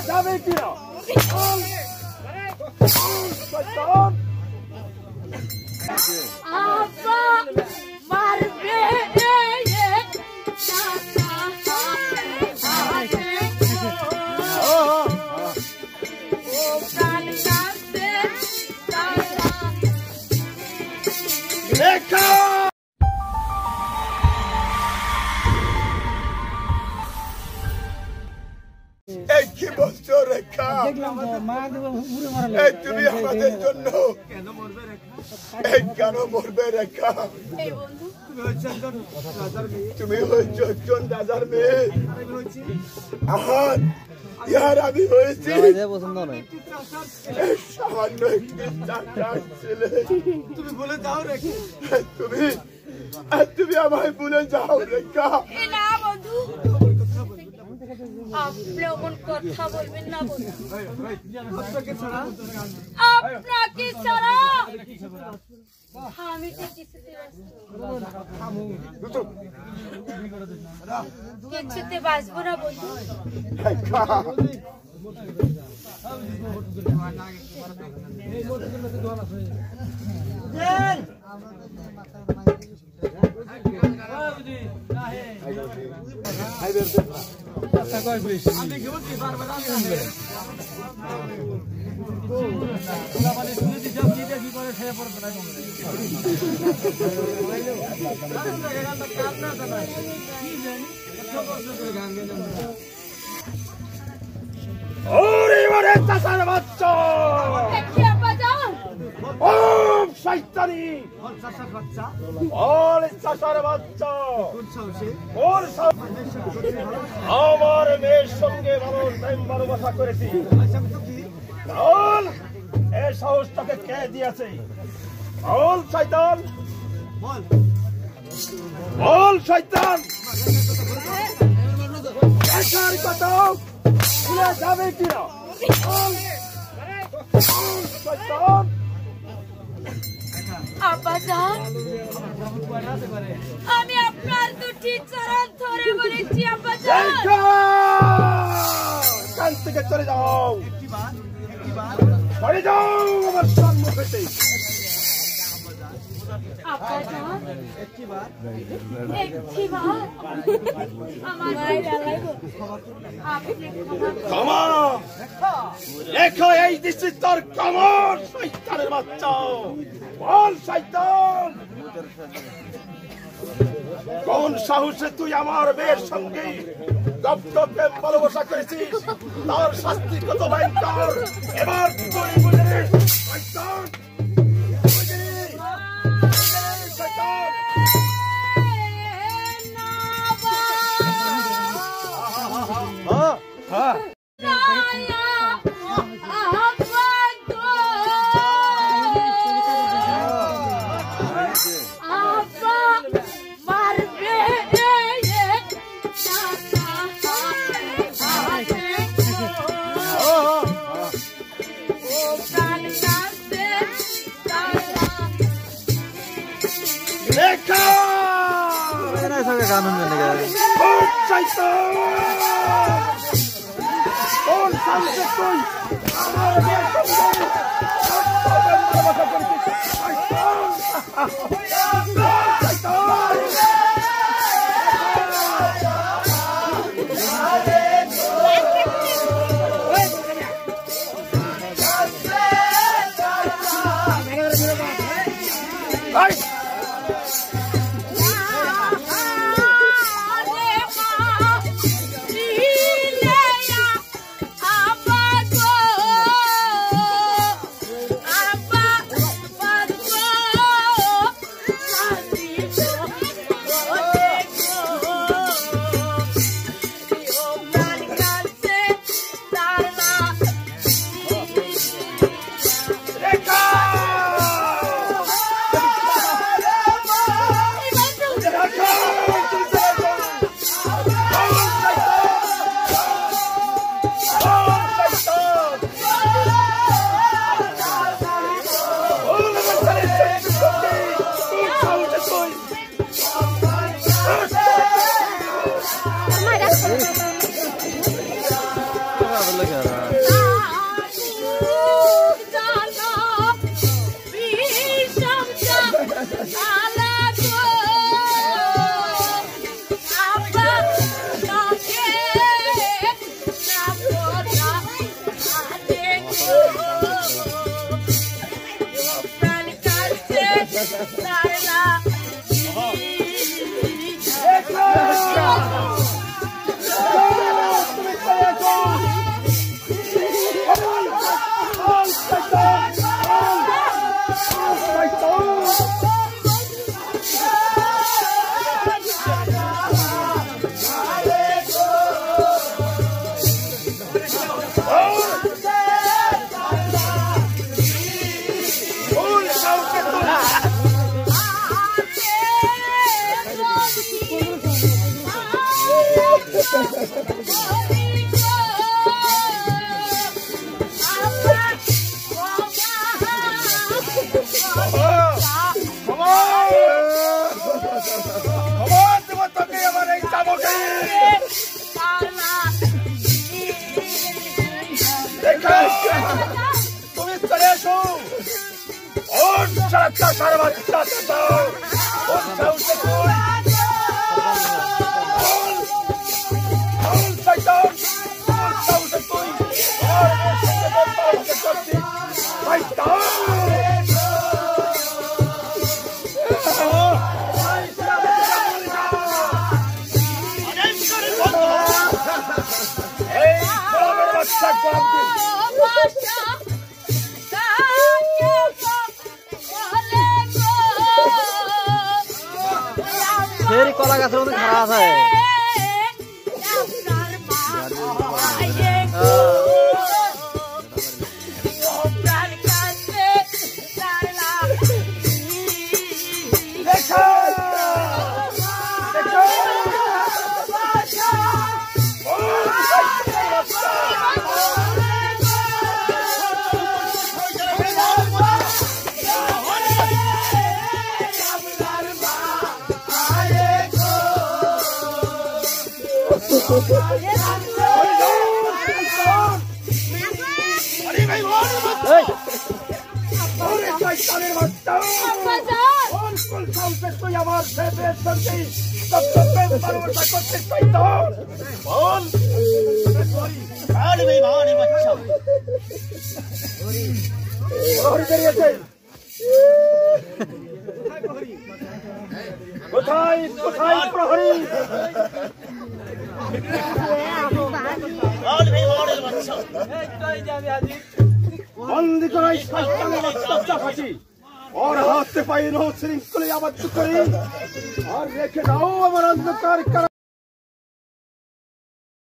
যাবে কিনা মারবে কি বলছো রেখা? তুমি আমাদের জন্য কেন মরবে রেখা? তুমি হয়েছ একজন রাজার মেয়ে, আর আমি হয়েছি সামান্য একটি চাচার ছেলে। তুমি ভুলে যাও রেখা, তুমি আমায় ভুলে যাও রেখা। আপনি এমন কথা বলবেন না বন্ধু। আপনাকে ছাড়া আমি তো কিছুতে বাঁচবো না বন্ধু। আমার মেয়ের সঙ্গে ভালোবাসা করেছি, এই সাহসটাকে কে দিয়েছে? বল শয়তান, বল শয়তান, কথা ভুলে যাবে কিনা? শয়তান, আব্বাজান, আমি আপনার দুটি চরণ ধরে বলেছি আব্বাজান, কান থেকে চলে যাও, চলে যাও আমার সম্মুখ হইতে। আব্বাজান, একটিবার আমার ক্ষমা রেখো, এই দৃষ্টি তোর কমর, শয়তানের বাচ্চা। বল শয়তান, কোন সাহসে তুই আমার মেয়ের সঙ্গে প্রেম ভালোবাসা করেছিস? তার শাস্তি কত ভয়ঙ্কর এবার তুই বুঝে নে। শয়তান, তুমি চলে এসো ওর সারাটা সারা বাচ্চা ফের কলা গাছের মধ্যে খারাপ আছে আমার ফেভারিট সঙ্গী করতে চাই তো বল কোথায় কোথায় প্রহরী বন্দি করাই ফাঁসি और हाथ से पाई नो श्रृंखले आबद्ध करी और रेखे जाओ अमर अंधकार